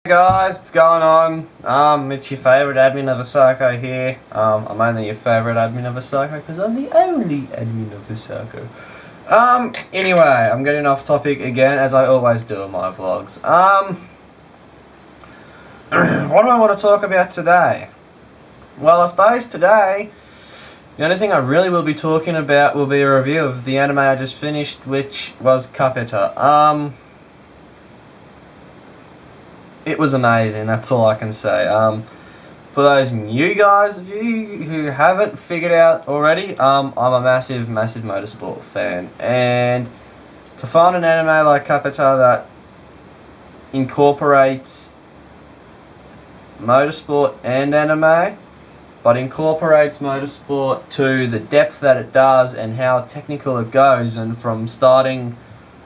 Hey guys, what's going on? It's your favourite admin of Hisako here. I'm only your favourite admin of Hisako because I'm the only admin of Hisako. Anyway, I'm getting off topic again as I always do in my vlogs. What do I want to talk about today? Well, I suppose today, the only thing I really will be talking about will be a review of the anime I just finished, which was Capeta. It was amazing, that's all I can say. For those new guys of you who haven't figured out already, I'm a massive motorsport fan. And to find an anime like Capeta that incorporates motorsport and anime, but incorporates motorsport to the depth that it does and how technical it goes, and from starting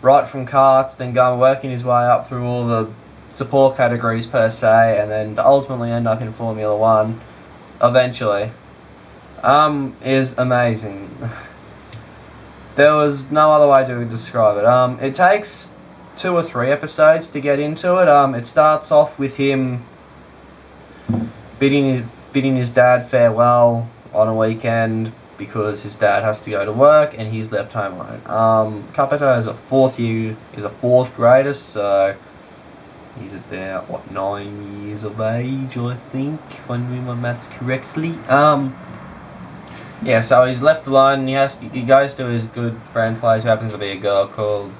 right from karts, then working his way up through all the support categories per se, and then to ultimately end up in Formula 1 eventually, is amazing. There was no other way to describe it. It takes 2 or 3 episodes to get into it. It starts off with him bidding his dad farewell on a weekend because his dad has to go to work and he's left home alone. Capeta is a 4th grader, so he's about, what, 9 years of age, I think, if I'm doing my maths correctly. Yeah, so he's left alone, and he goes to his good friend's place, who happens to be a girl called,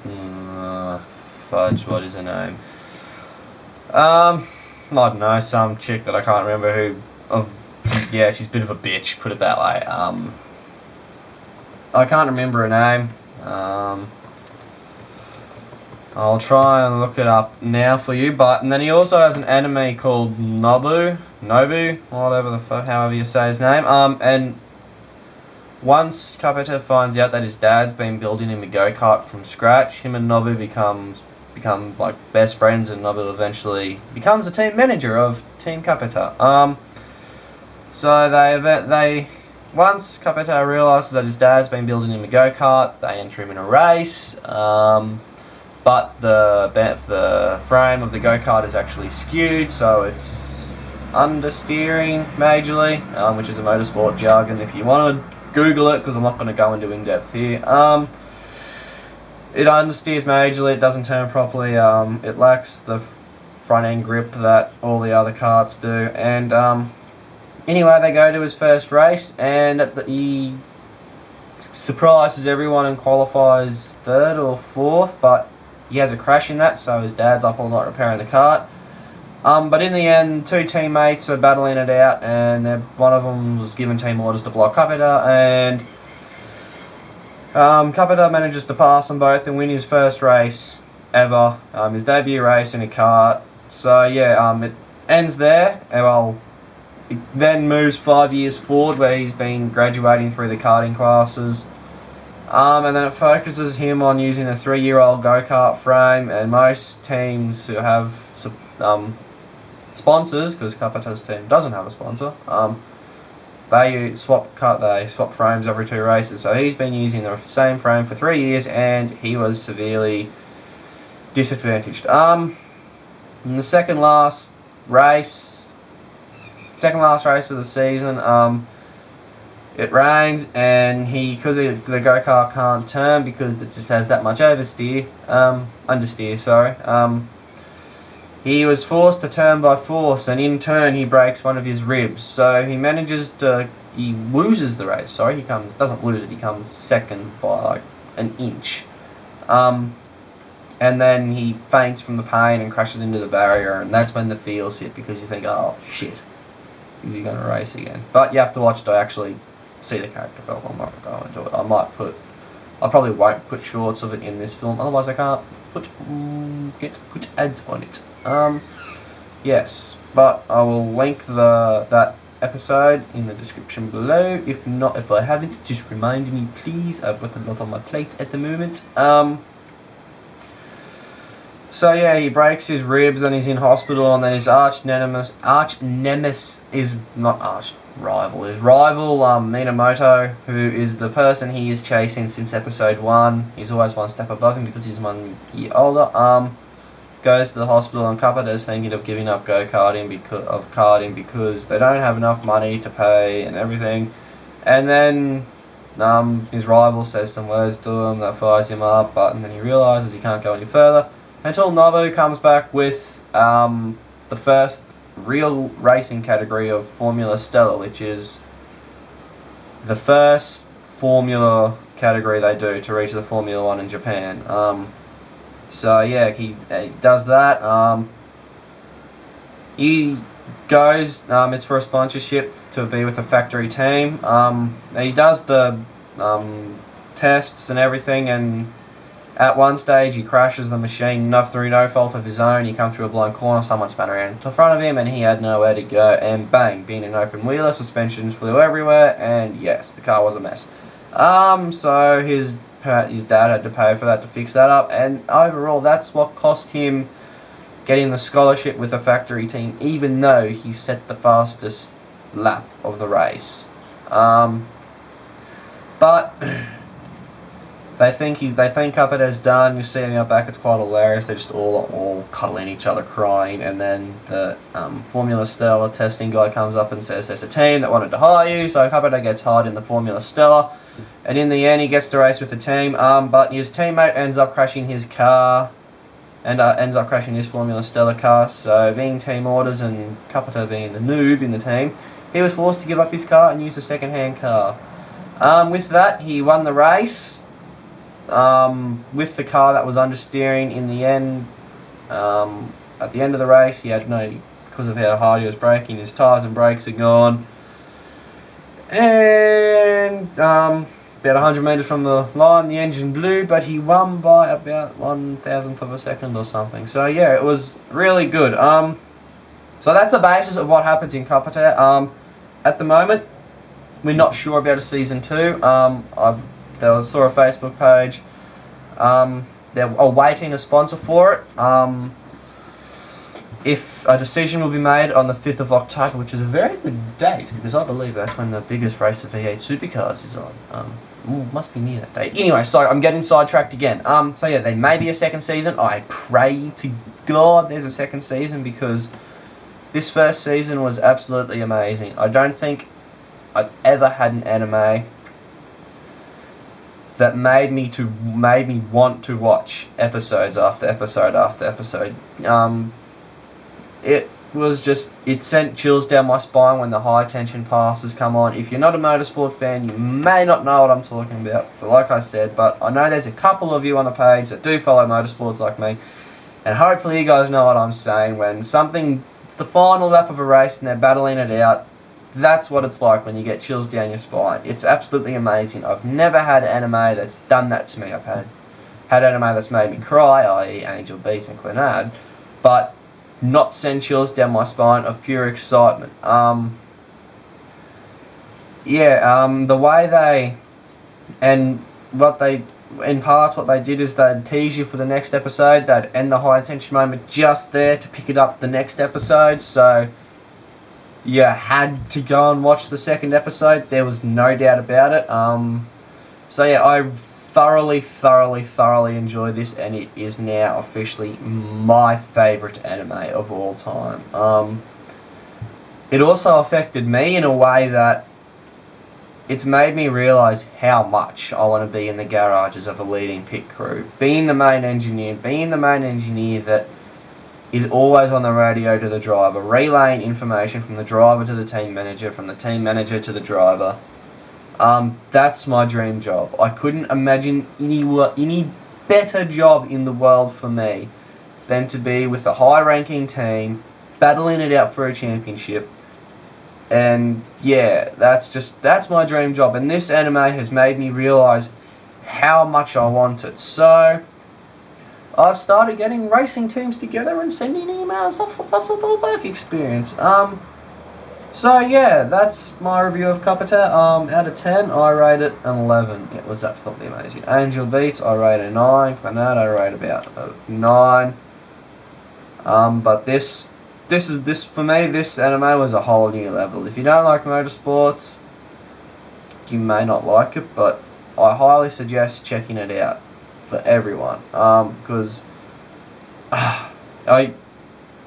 fudge, what is her name? I don't know, some chick that I can't remember yeah, she's a bit of a bitch, put it that way. I can't remember her name. I'll try and look it up now for you, and then he also has an anime called Nobu, however you say his name, and once Capeta finds out that his dad's been building him a go-kart from scratch, him and Nobu become like best friends, and Nobu eventually becomes a team manager of Team Capeta. So once Capeta realises that his dad's been building him a go-kart, they enter him in a race, but the frame of the go-kart is actually skewed, so it's understeering majorly, which is a motorsport jargon if you want to Google it, because I'm not going to go into in-depth here. It understeers majorly, it doesn't turn properly, it lacks the front-end grip that all the other karts do, and anyway, they go to his first race, and he surprises everyone and qualifies 3rd or 4th, but he has a crash in that, so his dad's up all night repairing the kart. But in the end, 2 teammates are battling it out, and one of them was given team orders to block Capeta, and Capeta manages to pass them both and win his first race ever, his debut race in a kart. So yeah, it ends there, and well, it then moves 5 years forward, where he's been graduating through the karting classes. And then it focuses him on using a 3-year-old go-kart frame, and most teams who have sponsors, because Capeta's team doesn't have a sponsor, they swap frames every 2 races. So he's been using the same frame for 3 years, and he was severely disadvantaged. In the second last race of the season, it rains, and because the go-kart can't turn because it just has that much understeer, he was forced to turn by force, and in turn he breaks one of his ribs. So he loses the race. Sorry, he comes 2nd by like an inch. And then he faints from the pain and crashes into the barrier, and that's when the feels hit, because you think, oh shit, is he going to race again? But you have to watch it to actually see the character film. I'm not going to go into it. I probably won't put shorts of it in this film, otherwise I can't put ads on it. Yes, but I will link that episode in the description below. If I haven't, just remind me please. I've got a lot on my plate at the moment. So yeah, he breaks his ribs and he's in hospital, and then his arch rival, Minamoto, who is the person he is chasing since episode 1. He's always one step above him because he's 1 year older. goes to the hospital, and Capeta is thinking of giving up karting because they don't have enough money to pay and everything. And then his rival says some words to him that fires him up, and then he realises he can't go any further until Nobu comes back with the first real racing category of Formula Stella, which is the first Formula category they do to reach the Formula 1 in Japan. So yeah, he does that. He goes, it's for a sponsorship to be with a factory team. He does the tests and everything, and at one stage he crashes the machine through no fault of his own. He comes through a blind corner, someone spun around in front of him, and he had nowhere to go, and bang, being an open wheeler, suspensions flew everywhere, and yes, the car was a mess. So his dad had to pay for that to fix that up, and overall that's what cost him getting the scholarship with a factory team, even though he set the fastest lap of the race. But they think Capeta's done. You see him out back, it's quite hilarious. They're just all cuddling each other, crying, and then the Formula Stella testing guy comes up and says there's a team that wanted to hire you, so Capeta gets hired in the Formula Stella, and in the end he gets to race with the team, but his teammate ends up crashing his car, and ends up crashing his Formula Stella car, so being team orders and Capeta being the noob in the team, he was forced to give up his car and use a second-hand car. With that, he won the race. With the car that was understeering in the end. At the end of the race, he had because of how hard he was braking, his tyres and brakes are gone. And about 100 metres from the line, the engine blew, but he won by about 1,000th of a second or something. So yeah, it was really good. So that's the basis of what happens in Capeta. At the moment, we're not sure about a season 2. Saw a Facebook page. They're awaiting a sponsor for it. If a decision will be made on the 5th of October, which is a very good date, because I believe that's when the biggest race of V8 Supercars is on. Must be near that date. Anyway, so I'm getting sidetracked again. So yeah, there may be a second season. I pray to God there's a second season, because this first season was absolutely amazing. I don't think I've ever had an anime that made me want to watch episodes after episode after episode. It was just, it sent chills down my spine when the high tension passes come on. If you're not a motorsport fan, you may not know what I'm talking about, but like I said, but I know there's a couple of you on the page that do follow motorsports like me, and hopefully you guys know what I'm saying. When it's the final lap of a race and they're battling it out, that's what it's like when you get chills down your spine. It's absolutely amazing. I've never had anime that's done that to me. I've had anime that's made me cry, i.e. Angel Beats and Clannad, but not send chills down my spine of pure excitement. The way they, and what they, in parts what they did is they'd tease you for the next episode, they'd end the high tension moment just there to pick it up the next episode, so you had to go and watch the second episode. There was no doubt about it. So yeah, I thoroughly enjoyed this, and it is now officially my favourite anime of all time. It also affected me in a way that it's made me realise how much I want to be in the garages of a leading pit crew. Being the main engineer that is always on the radio to the driver, relaying information from the driver to the team manager, from the team manager to the driver. That's my dream job. I couldn't imagine any better job in the world for me than to be with a high-ranking team, battling it out for a championship. And yeah, that's my dream job. And this anime has made me realise how much I want it. So I've started getting racing teams together and sending emails off a possible work experience. So yeah, that's my review of Capeta. Out of 10, I rate it an 11. It was absolutely amazing. Angel Beats, I rate a 9. Clannad, I rate about a 9. But this for me, this anime was a whole new level. If you don't like motorsports, you may not like it, but I highly suggest checking it out for everyone. Because I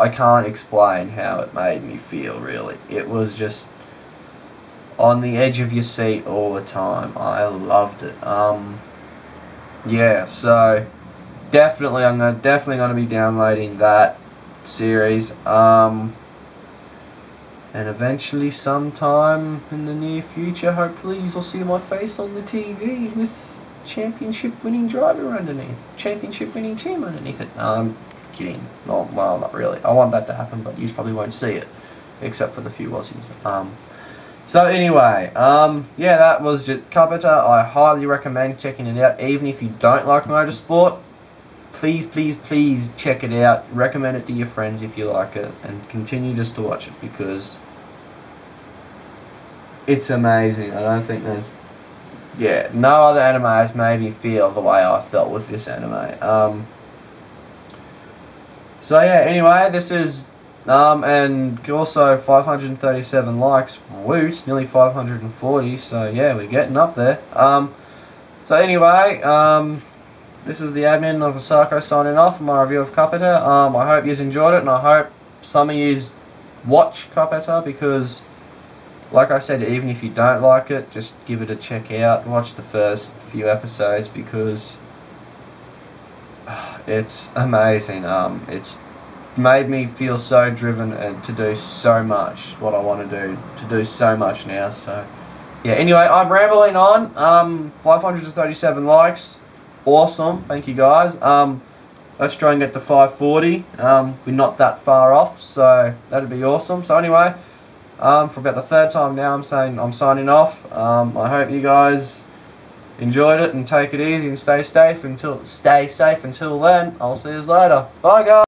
can't explain how it made me feel, really. It was just on the edge of your seat all the time. I loved it. Yeah, so definitely I'm definitely gonna be downloading that series. And eventually, sometime in the near future, hopefully, you'll see my face on the TV with championship-winning driver underneath, championship-winning team underneath it. No, I'm kidding. No, well, not really. I want that to happen, but you probably won't see it, except for the few Aussies. So anyway, yeah, that was just Capeta. I highly recommend checking it out, even if you don't like motorsport. Please, please, please check it out. Recommend it to your friends if you like it, and continue just to watch it because it's amazing. I don't think there's, yeah, no other anime has made me feel the way I felt with this anime. So yeah, anyway, this is, and also 537 likes, woot, nearly 540, so yeah, we're getting up there. So anyway, this is the admin of Hisako signing off for my review of Capeta. I hope you enjoyed it, and I hope some of you watch Capeta because, like I said, even if you don't like it, just give it a check out. Watch the first few episodes because it's amazing. It's made me feel so driven and to do so much what I want to do so much now. So yeah, anyway, I'm rambling on. 537 likes. Awesome, thank you guys. Let's try and get to 540. We're not that far off, so that'd be awesome. So anyway, for about the third time now, I'm signing off. I hope you guys enjoyed it and take it easy and stay safe until then. I'll see you later. Bye guys.